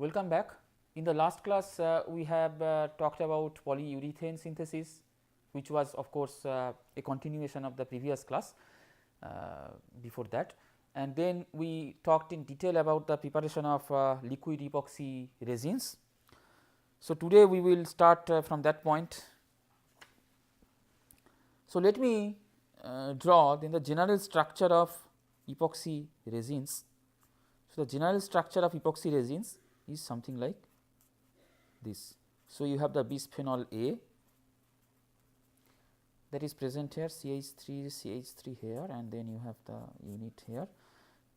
Welcome back. In the last class we have talked about polyurethane synthesis, which was of course a continuation of the previous class before that, and then we talked in detail about the preparation of liquid epoxy resins. So, today we will start from that point. So, let me draw then the general structure of epoxy resins. So, the general structure of epoxy resins is something like this. So, you have the bisphenol A that is present here, CH3 here, and then you have the unit here,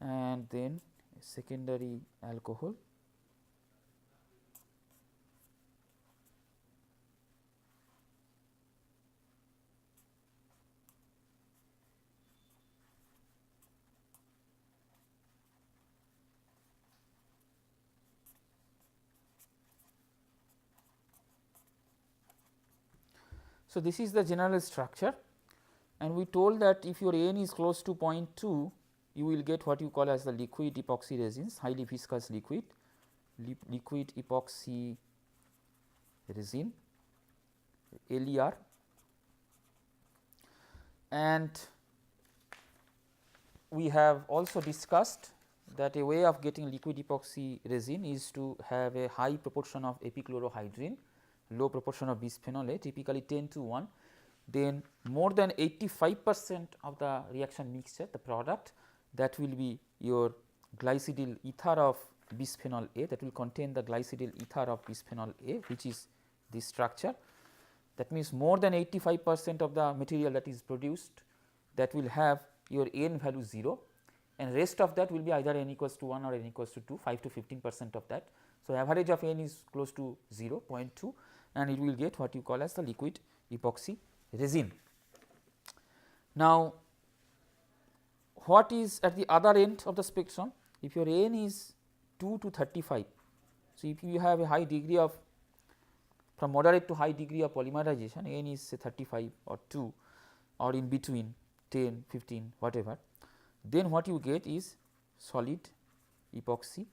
and then secondary alcohol . So, this is the general structure, and we told that if your N is close to 0.2, you will get what you call as the liquid epoxy resins, highly viscous liquid epoxy resin, LER, and we have also discussed that a way of getting liquid epoxy resin is to have a high proportion of epichlorohydrin, low proportion of bisphenol A, typically 10 to 1, then more than 85% of the reaction mixture, the product, that will be your glycidyl ether of bisphenol A, that will contain the glycidyl ether of bisphenol A, which is this structure. That means, more than 85% of the material that is produced, that will have your N value 0, and rest of that will be either N equals to 1 or N equals to 2, 5 to 15% of that. So, average of N is close to 0, 0.2, and it will get what you call as the liquid epoxy resin. Now, what is at the other end of the spectrum? If your N is 2 to 35, so if you have a high degree of, from moderate to high degree of polymerization, N is say 35 or 2 or in between 10, 15, whatever, then what you get is solid epoxy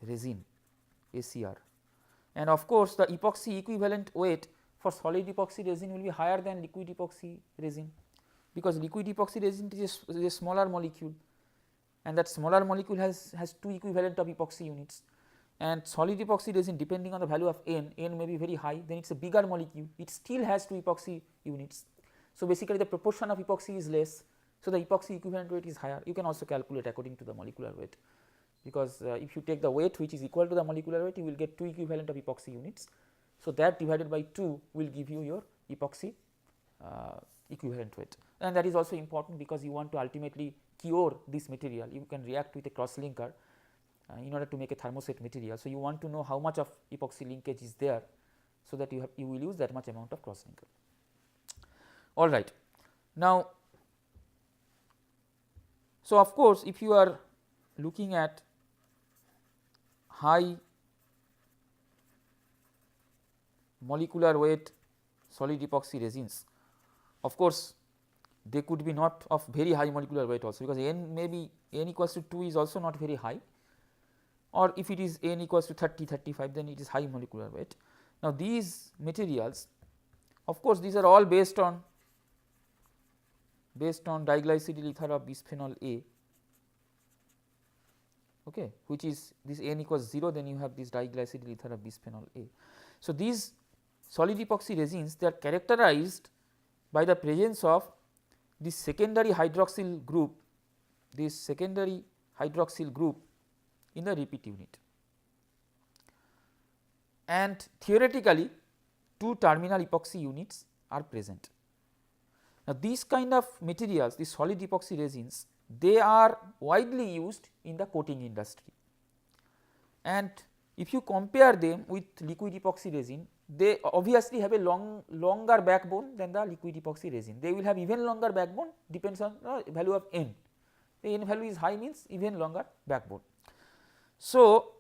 resin, ACR. And of course, the epoxy equivalent weight for solid epoxy resin will be higher than liquid epoxy resin, because liquid epoxy resin is a smaller molecule, and that smaller molecule has 2 equivalent of epoxy units, and solid epoxy resin, depending on the value of N may be very high, then it is a bigger molecule, it still has 2 epoxy units. So, basically the proportion of epoxy is less, so the epoxy equivalent weight is higher. You can also calculate according to the molecular weight, because if you take the weight which is equal to the molecular weight, you will get 2 equivalent of epoxy units. So, that divided by 2 will give you your epoxy equivalent weight, and that is also important because you want to ultimately cure this material. You can react with a crosslinker in order to make a thermoset material. So, you want to know how much of epoxy linkage is there, so that you will use that much amount of crosslinker. All right. Now, so of course, if you are looking at high molecular weight solid epoxy resins, of course, they could be not of very high molecular weight also, because N may be N equals to 2 is also not very high, or if it is N equals to 30, 35, then it is high molecular weight. Now, these materials, of course, these are all based on diglycidyl ether of bisphenol A, okay, which is this N equals 0, then you have this diglycidyl ether of bisphenol A. So, these solid epoxy resins, they are characterized by the presence of this secondary hydroxyl group, in the repeat unit, and theoretically 2 terminal epoxy units are present. Now, these kind of materials, these solid epoxy resins, they are widely used in the coating industry, and if you compare them with liquid epoxy resin, they obviously have a longer backbone than the liquid epoxy resin. They will have even longer backbone, depends on the value of N. The N value is high, means even longer backbone. So,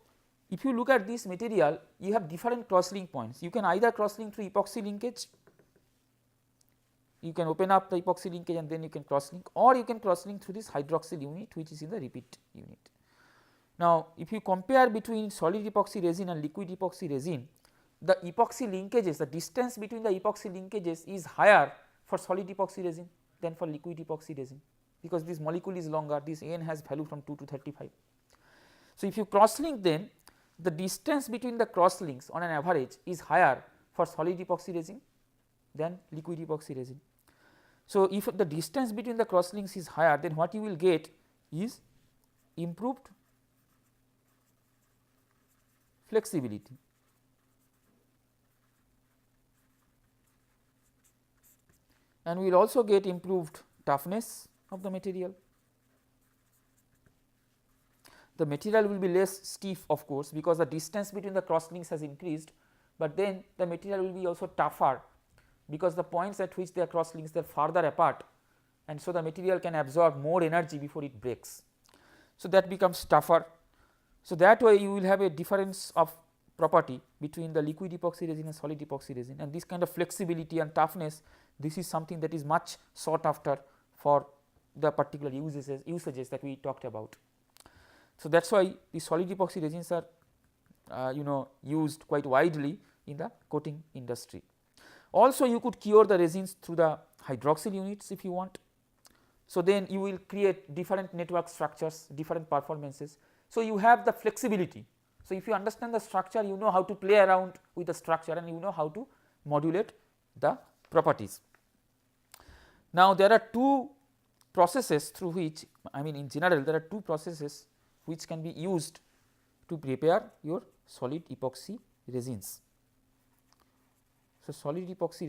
if you look at this material, you have different crosslink points. You can either crosslink through epoxy linkage, you can open up the epoxy linkage and then you can crosslink, or you can crosslink through this hydroxyl unit which is in the repeat unit. Now, if you compare between solid epoxy resin and liquid epoxy resin, the epoxy linkages, the distance between the epoxy linkages is higher for solid epoxy resin than for liquid epoxy resin, because this molecule is longer, this N has value from 2 to 35. So, if you cross link, then the distance between the cross links on an average is higher for solid epoxy resin than liquid epoxy resin. So, if the distance between the cross links is higher, then what you will get is improved flexibility. And we will also get improved toughness of the material. The material will be less stiff, of course, because the distance between the cross links has increased, but then the material will be also tougher, because the points at which they are cross links, they are farther apart, and so the material can absorb more energy before it breaks. So, that becomes tougher. So, that way you will have a difference of property between the liquid epoxy resin and solid epoxy resin, and this kind of flexibility and toughness, this is something that is much sought after for the particular usages that we talked about. So, that is why the solid epoxy resins are used quite widely in the coating industry. Also, you could cure the resins through the hydroxyl units if you want. So, then you will create different network structures, different performances. So, you have the flexibility. So, if you understand the structure, you know how to play around with the structure and you know how to modulate the properties. Now, there are two processes through which, I mean in general there are two processes which can be used to prepare your solid epoxy resins. So, solid epoxy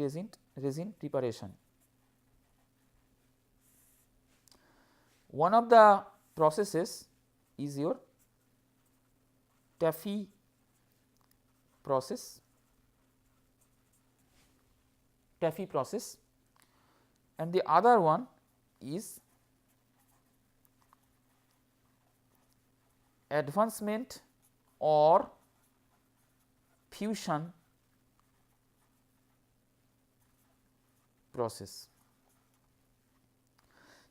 resin preparation. One of the processes is your taffy process, and the other one is advancement or fusion process.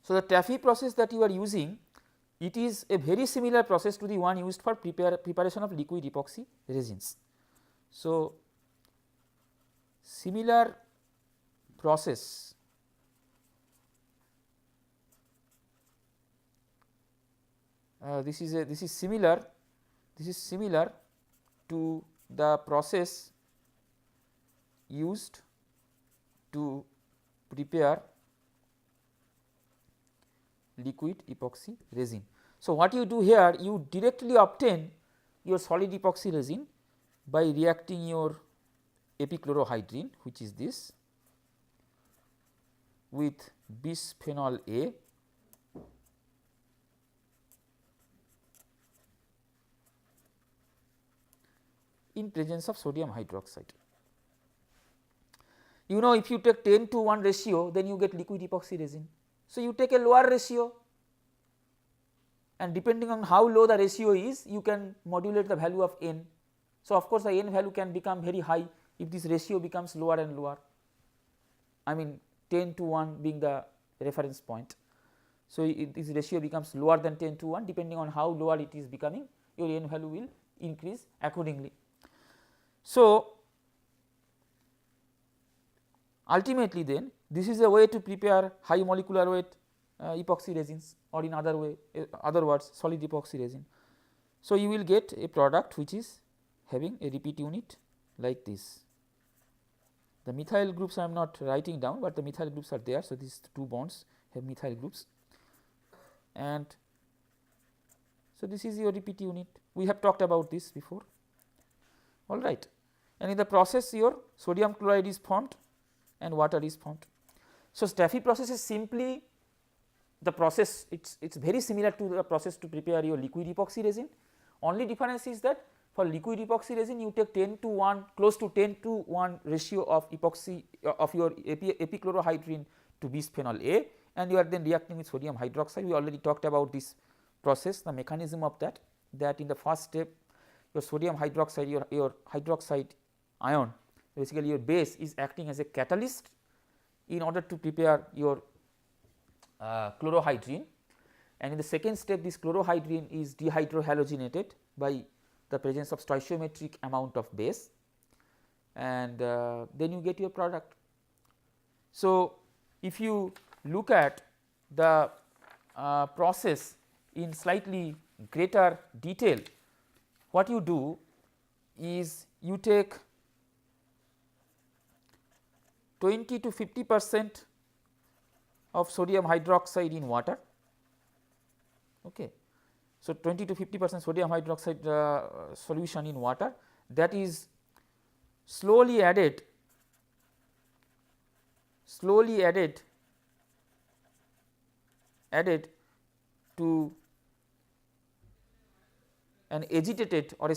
So, the taffy process that you are using, it is a very similar process to the one used for preparation of liquid epoxy resins. So, similar process this is similar to the process used to prepare liquid epoxy resin. So, what you do here, you directly obtain your solid epoxy resin by reacting your epichlorohydrin, which is this, with bisphenol A in presence of sodium hydroxide. You know, if you take 10:1 ratio, then you get liquid epoxy resin. So, you take a lower ratio, and depending on how low the ratio is, you can modulate the value of N. So, of course, the N value can become very high if this ratio becomes lower and lower, I mean 10:1 being the reference point. So, if this ratio becomes lower than 10:1, depending on how lower it is becoming, your N value will increase accordingly. So, ultimately then this is a way to prepare high molecular weight epoxy resins, or in other words solid epoxy resin. So, you will get a product which is having a repeat unit like this. The methyl groups I am not writing down, but the methyl groups are there. So, these two bonds have methyl groups, and so this is your repeat unit. We have talked about this before, all right. And in the process your sodium chloride is formed and water is formed. So, taffy process is simply the process, it is very similar to the process to prepare your liquid epoxy resin. Only difference is that for liquid epoxy resin you take 10:1, close to 10:1 ratio of epoxy of your epichlorohydrin to bisphenol A, and you are then reacting with sodium hydroxide. We already talked about this process, the mechanism of that in the first step your sodium hydroxide, your hydroxide ion, basically your base is acting as a catalyst in order to prepare your chlorohydrin, and in the second step this chlorohydrin is dehydrohalogenated by the presence of stoichiometric amount of base, and then you get your product. So, if you look at the process in slightly greater detail, what you do is you take 20 to 50% of sodium hydroxide in water. Okay. So, 20 to 50% sodium hydroxide solution in water, that is slowly added to an agitated or a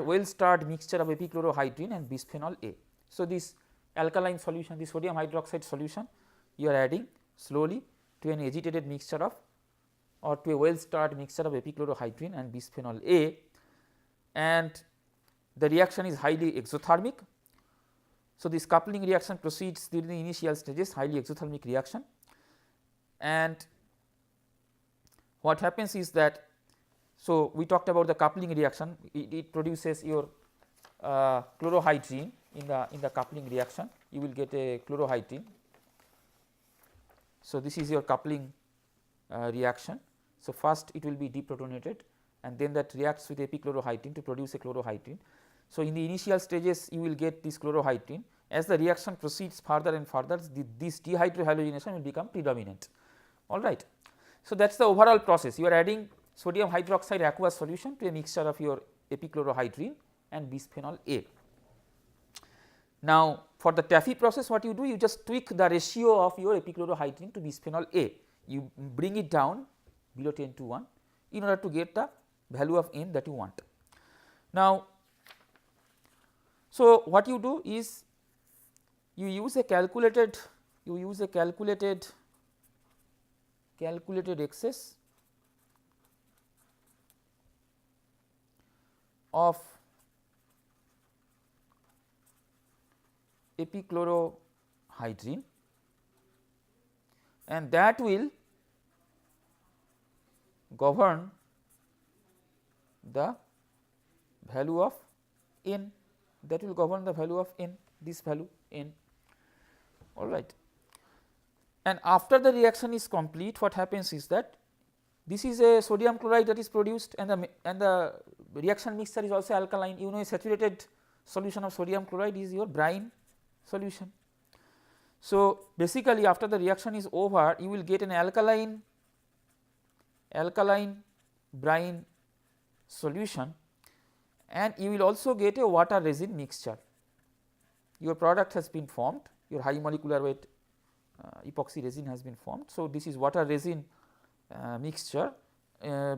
well stirred mixture of epichlorohydrin and bisphenol A. So, this alkaline solution, the sodium hydroxide solution, you are adding slowly to an agitated mixture of or to a well stirred mixture of epichlorohydrin and bisphenol A, and the reaction is highly exothermic. So, this coupling reaction proceeds during the initial stages, highly exothermic reaction, and what happens is that, so we talked about the coupling reaction, it produces your chlorohydrin in the coupling reaction, you will get a chlorohydrin. So, this is your coupling reaction. So, first it will be deprotonated and then that reacts with epichlorohydrin to produce a chlorohydrin. So, in the initial stages you will get this chlorohydrin. As the reaction proceeds further and further, this dehydrohalogenation will become predominant. All right. So, that is the overall process. You are adding sodium hydroxide aqueous solution to a mixture of your epichlorohydrin and bisphenol A. Now, for the taffy process, what you do? You just tweak the ratio of your epichlorohydrin to bisphenol A. You bring it down below 10 to 1 in order to get the value of N that you want. Now, so what you do is you use a calculated excess of epichlorohydrin, and that will govern the value of N, that will govern the value of N, this value N. All right. And after the reaction is complete, what happens is that this is a sodium chloride that is produced, and the reaction mixture is also alkaline. You know, a saturated solution of sodium chloride is your brine solution. So, basically after the reaction is over, you will get an alkaline brine solution, and you will also get a water resin mixture. Your product has been formed, your high molecular weight epoxy resin has been formed. So, this is water resin mixture,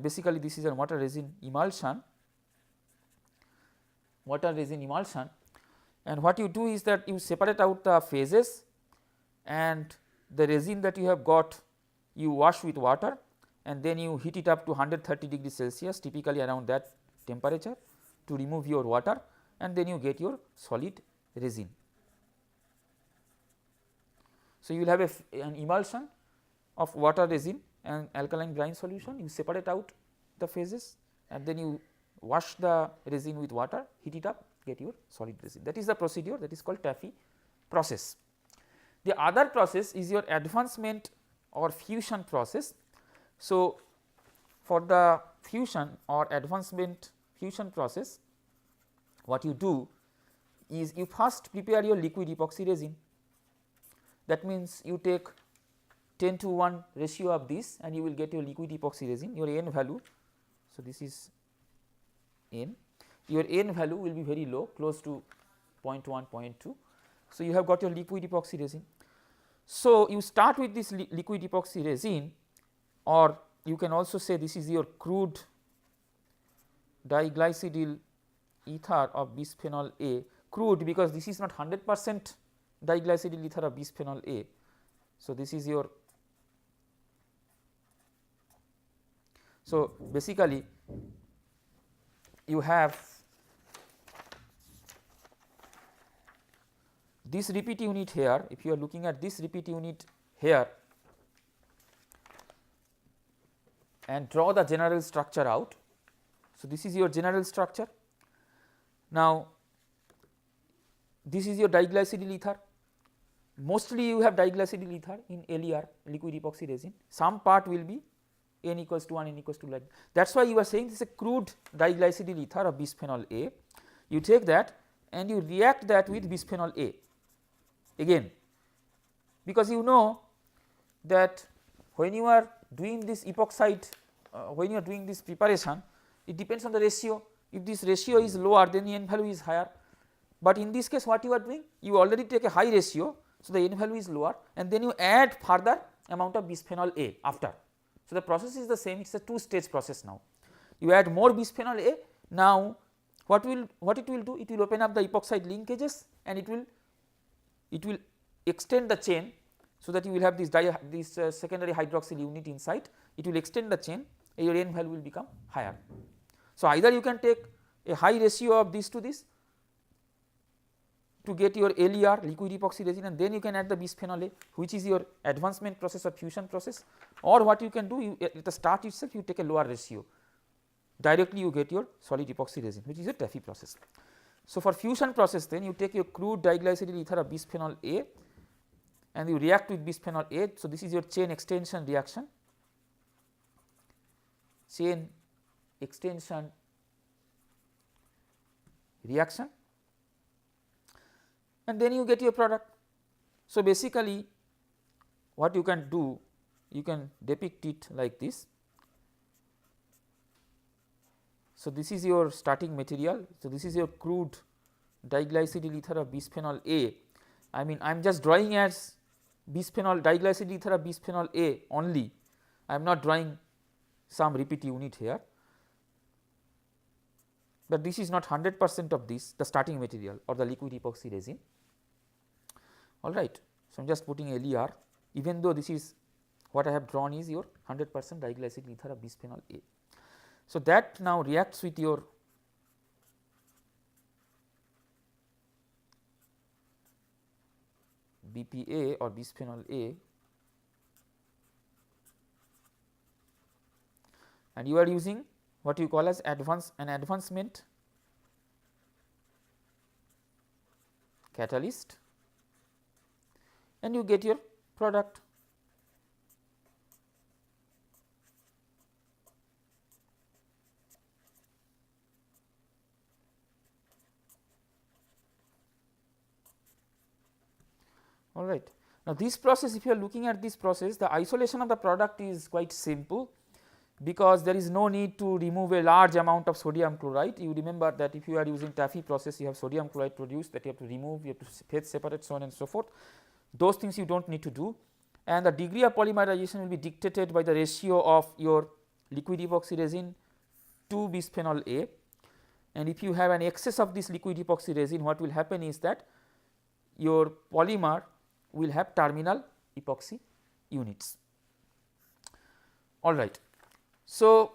basically this is a water resin emulsion, and what you do is that you separate out the phases, and the resin that you have got you wash with water, and then you heat it up to 130 degrees Celsius, typically around that temperature, to remove your water, and then you get your solid resin. So, you will have an emulsion of water resin and alkaline brine solution. You separate out the phases and then you wash the resin with water, heat it up, get your solid resin. That is the procedure, that is called taffy process. The other process is your advancement or fusion process. So, for the fusion or advancement fusion process, what you do is you first prepare your liquid epoxy resin. That means, you take 10 to 1 ratio of this and you will get your liquid epoxy resin, your N value. So, this is N, your N value will be very low, close to 0.1, 0.2. So, you have got your liquid epoxy resin. So, you start with this liquid epoxy resin, or you can also say this is your crude diglycidyl ether of bisphenol A, crude because this is not 100% diglycidyl ether of bisphenol A. So, this is your, so basically you have this repeat unit here. If you are looking at this repeat unit here, and draw the general structure out. So, this is your general structure. Now, this is your diglycidyl ether. Mostly you have diglycidyl ether in LER, liquid epoxy resin. Some part will be n equals to 1, n equals to like. That is why you are saying this is a crude diglycidyl ether of bisphenol A. You take that and you react that with bisphenol A again, because you know that when you are doing this epoxide, when you are doing this preparation, it depends on the ratio. If this ratio is lower, then the n value is higher, but in this case what you are doing, you already take a high ratio. So, the n value is lower and then you add further amount of bisphenol A after. So, the process is the same, it is a two stage process now. You add more bisphenol A. Now, what it will do? It will open up the epoxide linkages and it will extend the chain, so that you will have this secondary hydroxyl unit inside. It will extend the chain, your n value will become higher. So, either you can take a high ratio of this to this to get your LER, liquid epoxy resin, and then you can add the bisphenol A, which is your advancement process or fusion process, or what you can do, you at the start itself you take a lower ratio, directly you get your solid epoxy resin, which is a taffy process. So, for fusion process, then you take your crude diglycidyl ether of bisphenol A and you react with bisphenol A. So, this is your chain extension reaction, chain extension reaction, and then you get your product. So, basically what you can do, you can depict it like this. So, this is your starting material. So, this is your crude diglycidyl ether of bisphenol A. I mean, I am just drawing as bisphenol diglycidyl ether of bisphenol A only, I am not drawing some repeat unit here, but this is not 100% of this, the starting material or the liquid epoxy resin. All right. So, I am just putting LER, even though this is what I have drawn is your 100% diglycidyl ether of bisphenol A. So, that now reacts with your BPA or bisphenol A, and you are using what you call as an advancement catalyst, and you get your product. All right. Now, this process, if you are looking at this process, the isolation of the product is quite simple, because there is no need to remove a large amount of sodium chloride. You remember that if you are using taffy process, you have sodium chloride produced that you have to remove, you have to phase separate, so on and so forth. Those things you do not need to do, and the degree of polymerization will be dictated by the ratio of your liquid epoxy resin to bisphenol A. And if you have an excess of this liquid epoxy resin, what will happen is that your polymer will have terminal epoxy units. All right. So,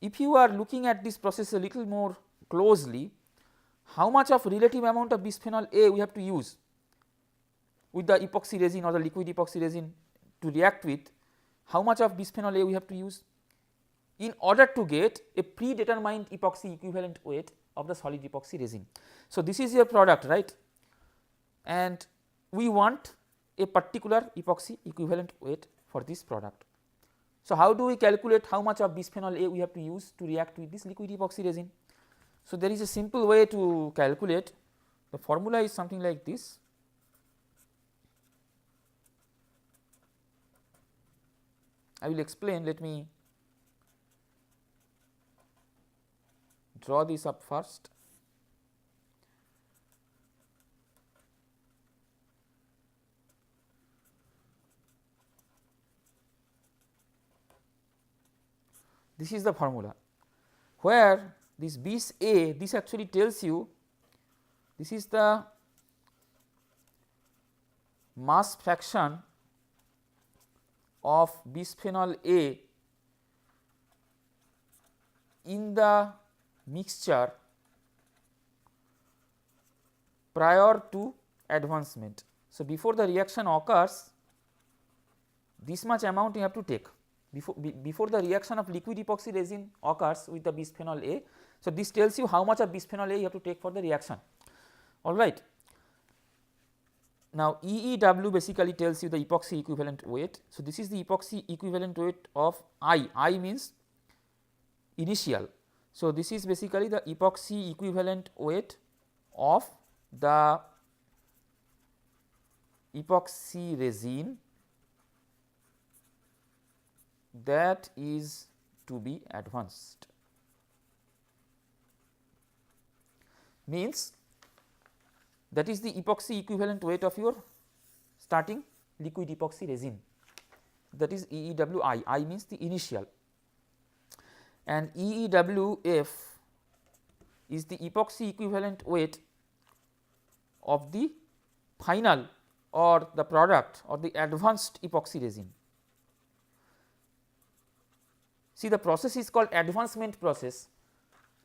if you are looking at this process a little more closely, how much of relative amount of bisphenol A we have to use with the epoxy resin or the liquid epoxy resin to react with, how much of bisphenol A we have to use in order to get a predetermined epoxy equivalent weight of the solid epoxy resin. So, this is your product, right, and we want a particular epoxy equivalent weight for this product. So, how do we calculate how much of bisphenol A we have to use to react with this liquid epoxy resin? So, there is a simple way to calculate. The formula is something like this. I will explain, let me draw this up first. This is the formula, where this bis A, this actually tells you this is the mass fraction of bisphenol A in the mixture prior to advancement. So, before the reaction occurs, this much amount you have to take before the reaction of liquid epoxy resin occurs with the bisphenol A. So, this tells you how much of bisphenol A you have to take for the reaction, all right. Now, EEW basically tells you the epoxy equivalent weight. So, this is the epoxy equivalent weight of I means initial. So, this is basically the epoxy equivalent weight of the epoxy resin that is to be advanced, means that is the epoxy equivalent weight of your starting liquid epoxy resin, that is EEWI. I means the initial, and EEWF is the epoxy equivalent weight of the final or the product or the advanced epoxy resin. See, the process is called advancement process.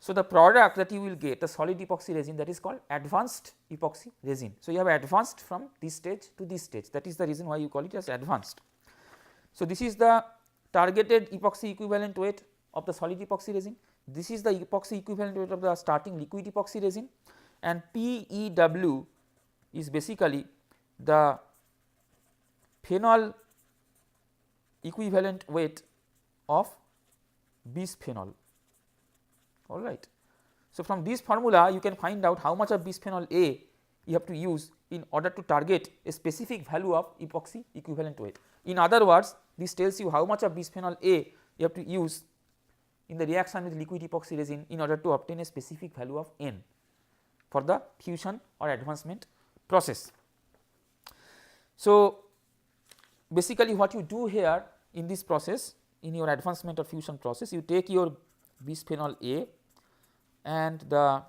So, the product that you will get, the solid epoxy resin, that is called advanced epoxy resin. So, you have advanced from this stage to this stage, that is the reason why you call it as advanced. So, this is the targeted epoxy equivalent weight of the solid epoxy resin, this is the epoxy equivalent weight of the starting liquid epoxy resin, and PEW is basically the phenol equivalent weight of bisphenol, all right. So, from this formula you can find out how much of bisphenol A you have to use in order to target a specific value of epoxy equivalent weight. In other words, this tells you how much of bisphenol A you have to use in the reaction with liquid epoxy resin in order to obtain a specific value of N for the fusion or advancement process. So, basically what you do here in this process, in your advancement or fusion process, you take your bisphenol A and the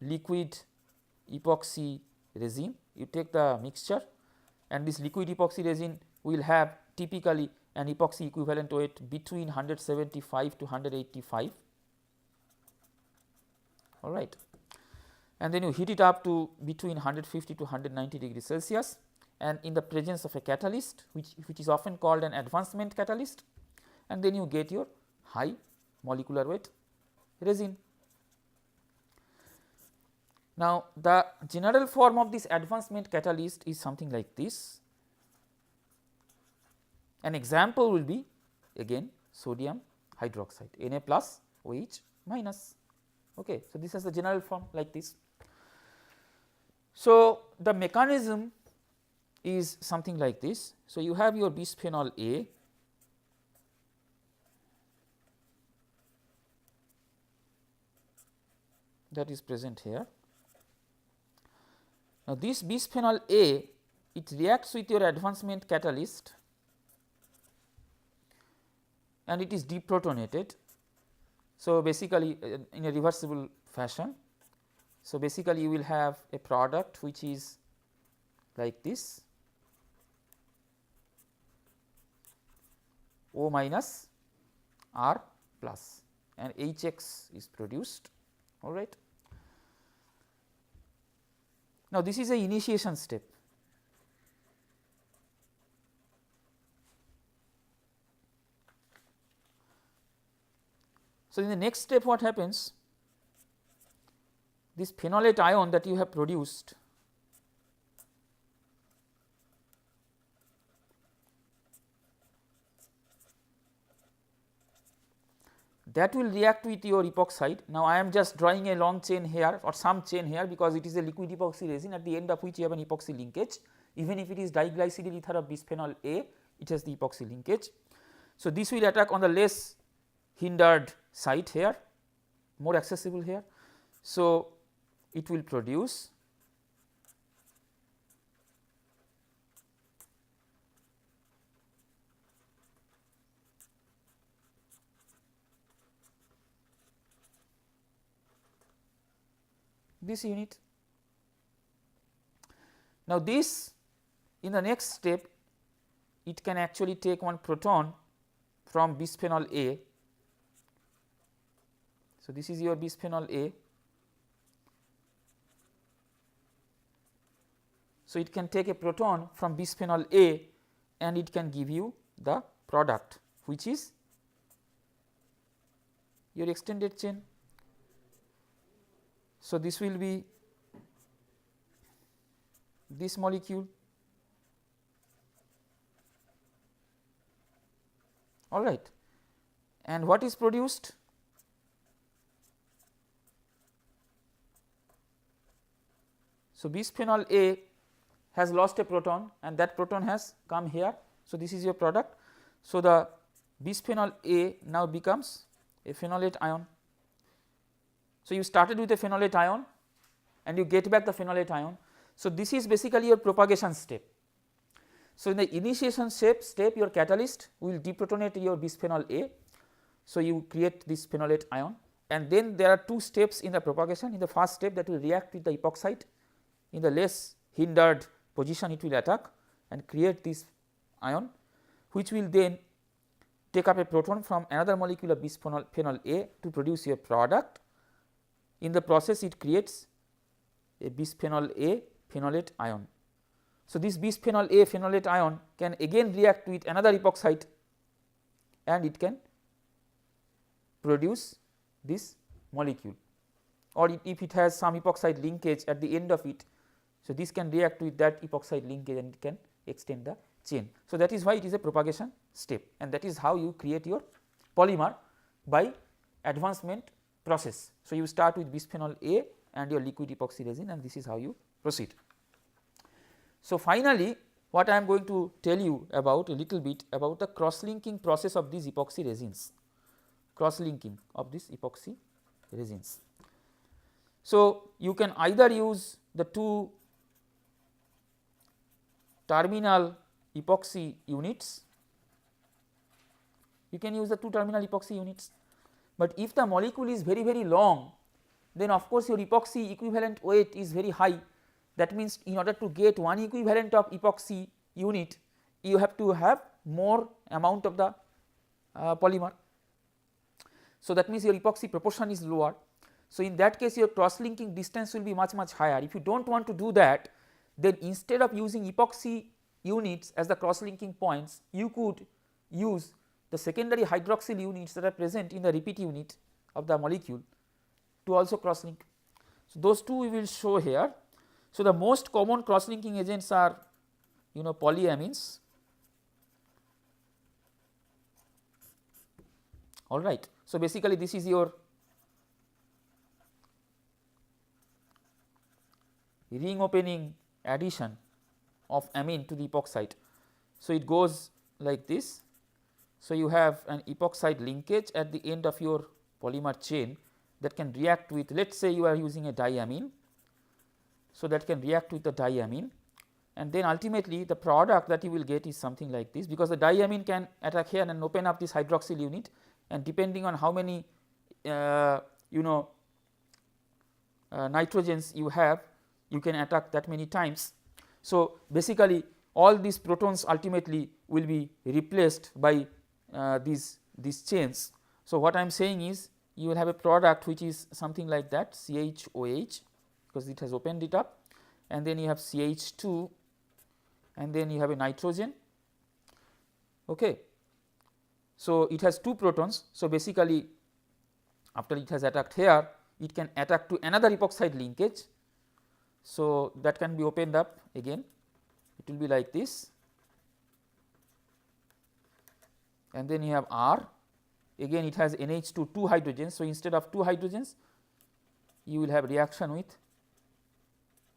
liquid epoxy resin, you take the mixture, and this liquid epoxy resin will have typically an epoxy equivalent weight between 175 to 185, all right, and then you heat it up to between 150 to 190 degrees Celsius, and in the presence of a catalyst which is often called an advancement catalyst, and then you get your high molecular weight resin. Now, the general form of this advancement catalyst is something like this. An example will be again sodium hydroxide, Na plus OH minus. Okay. So, this has the general form like this. So, the mechanism is something like this. So, you have your bisphenol A, that is present here. Now, this bisphenol A, it reacts with your advancement catalyst and it is deprotonated. So, basically in a reversible fashion. So, basically you will have a product which is like this, O minus R plus, and HX is produced, all right. Now, this is a initiation step. So, in the next step what happens, this phenolate ion that you have produced that will react with your epoxide. Now, I am just drawing a long chain here or some chain here because it is a liquid epoxy resin at the end of which you have an epoxy linkage. Even if it is diglycidyl ether of bisphenol A, it has the epoxy linkage. So, this will attack on the less hindered site here, more accessible here. So, it will produce this unit. Now, this in the next step it can actually take one proton from bisphenol A. So, this is your bisphenol A. So, it can take a proton from bisphenol A and it can give you the product which is your extended chain. So, this will be this molecule, all right, and what is produced? So, bisphenol A has lost a proton and that proton has come here. So, this is your product. So, the bisphenol A now becomes a phenolate ion. So, you started with a phenolate ion and you get back the phenolate ion. So, this is basically your propagation step. So, in the initiation step your catalyst will deprotonate your bisphenol A. So, you create this phenolate ion, and then there are two steps in the propagation. In the first step, that will react with the epoxide. In the less hindered position, it will attack and create this ion, which will then take up a proton from another molecule of bisphenol A to produce your product. In the process, it creates a bisphenol A phenolate ion. So, this bisphenol A phenolate ion can again react with another epoxide and it can produce this molecule, or if it has some epoxide linkage at the end of it. So, this can react with that epoxide linkage and it can extend the chain. So, that is why it is a propagation step, and that is how you create your polymer by advancement process. So, you start with bisphenol A and your liquid epoxy resin, and this is how you proceed. So, finally, what I am going to tell you about a little bit about the cross-linking process of these epoxy resins, cross-linking of these epoxy resins. So, you can either use the two terminal epoxy units, you can use the two terminal epoxy units, but if the molecule is very very long, then of course, your epoxy equivalent weight is very high. That means, in order to get one equivalent of epoxy unit, you have to have more amount of the polymer. So, that means your epoxy proportion is lower. So, in that case your cross linking distance will be much higher. If you do not want to do that, then instead of using epoxy units as the cross linking points, you could use the secondary hydroxyl units that are present in the repeat unit of the molecule to also cross link. So, those two we will show here. So, the most common cross linking agents are polyamines, all right. So, basically this is your ring opening addition of amine to the epoxide. So, it goes like this. So, you have an epoxide linkage at the end of your polymer chain that can react with, let us say you are using a diamine. So, that can react with the diamine, and then ultimately the product that you will get is something like this, because the diamine can attack here and open up this hydroxyl unit, and depending on how many nitrogens you have, you can attack that many times. So, basically all these protons ultimately will be replaced by these chains. So, what I am saying is you will have a product which is something like that, CHOH, because it has opened it up, and then you have CH2, and then you have a nitrogen. Okay. So, it has two protons. So, basically after it has attacked here, it can attack to another epoxide linkage. So, that can be opened up again, it will be like this, and then you have R, again it has NH2 2 hydrogens. So, instead of 2 hydrogens, you will have reaction with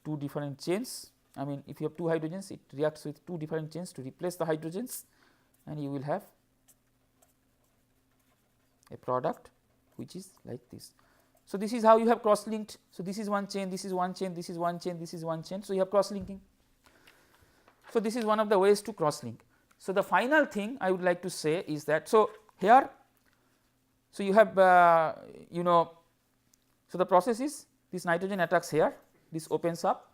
2 different chains. I mean, if you have 2 hydrogens, it reacts with 2 different chains to replace the hydrogens, and you will have a product which is like this. So, this is how you have cross linked. So, this is one chain, this is one chain, this is one chain, this is one chain. So, you have cross linking. So, this is one of the ways to cross link. So, the final thing I would like to say is that, so here, so you have so the process is this nitrogen attacks here, this opens up,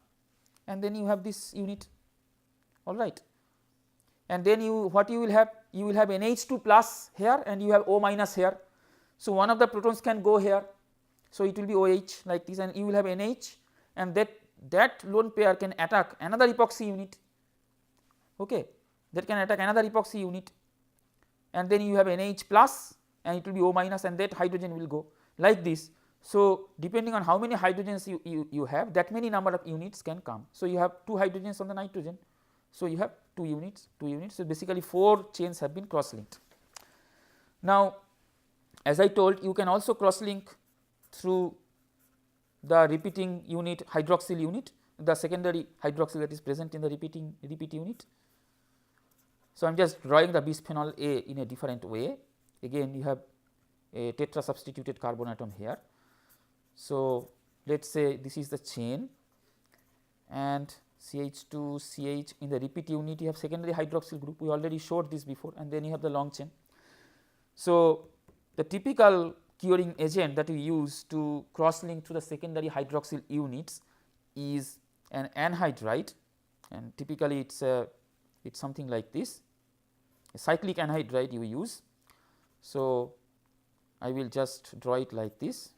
and then you have this unit, all right, and then what you will have NH2 plus here and you have O minus here. So, one of the protons can go here. So, it will be OH like this, and you will have NH, and that lone pair can attack another epoxy unit. Okay. that can attack another epoxy unit, and then you have NH plus and it will be O minus, and that hydrogen will go like this. So, depending on how many hydrogens you have, that many number of units can come. So, you have 2 hydrogens on the nitrogen. So, you have 2 units. So, basically 4 chains have been cross linked. Now, as I told, you can also cross link through the repeating unit hydroxyl unit, the secondary hydroxyl that is present in the repeat unit. So, I am just drawing the bisphenol A in a different way. Again, you have a tetra substituted carbon atom here. So, let us say this is the chain, and CH2 CH in the repeat unit you have secondary hydroxyl group, we already showed this before, and then you have the long chain. So, the typical curing agent that we use to cross link to the secondary hydroxyl units is an anhydride, and typically it is something like this, a cyclic anhydride you use. So, I will just draw it like this.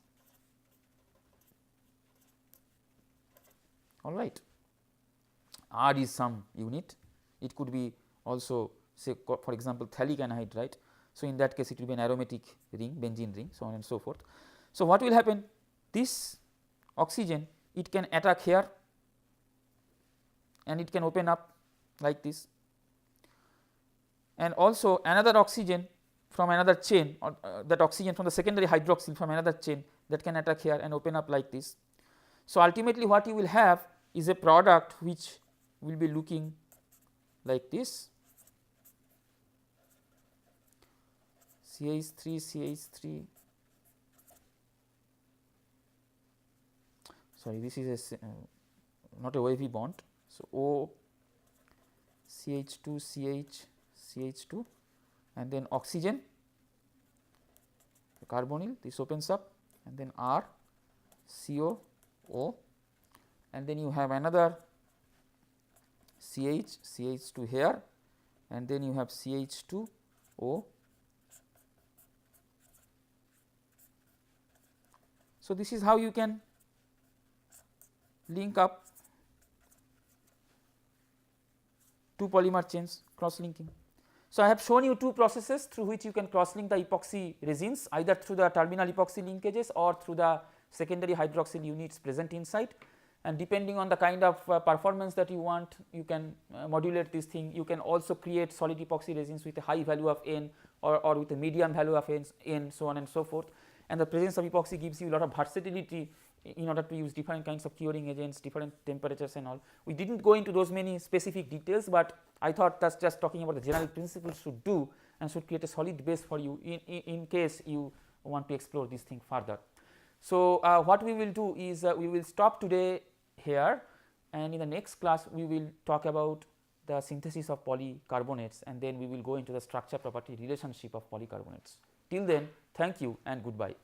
All right. R is some unit, it could be also say for example phthalic anhydride. So, in that case it will be an aromatic ring, benzene ring, so on and so forth. So, what will happen, this oxygen it can attack here and it can open up like this, and also another oxygen from another chain, or that oxygen from the secondary hydroxyl from another chain that can attack here and open up like this. So, ultimately what you will have is a product which will be looking like this, CH3 CH3, sorry, this is a not a wavy bond. So, O CH2 CH CH2, and then oxygen, the carbonyl, this opens up, and then R CO O, and then you have another CH CH2 here, and then you have CH2 O. So, this is how you can link up 2 polymer chains cross linking. So, I have shown you 2 processes through which you can cross link the epoxy resins, either through the terminal epoxy linkages or through the secondary hydroxyl units present inside, and depending on the kind of performance that you want, you can modulate this thing. You can also create solid epoxy resins with a high value of N or with a medium value of N, so on and so forth. And the presence of epoxy gives you a lot of versatility in order to use different kinds of curing agents, different temperatures and all. We did not go into those many specific details, but I thought that just talking about the general principles should do and should create a solid base for you in case you want to explore this thing further. So, what we will do is we will stop today here, and in the next class we will talk about the synthesis of polycarbonates, and then we will go into the structure property relationship of polycarbonates. Till then, thank you and goodbye.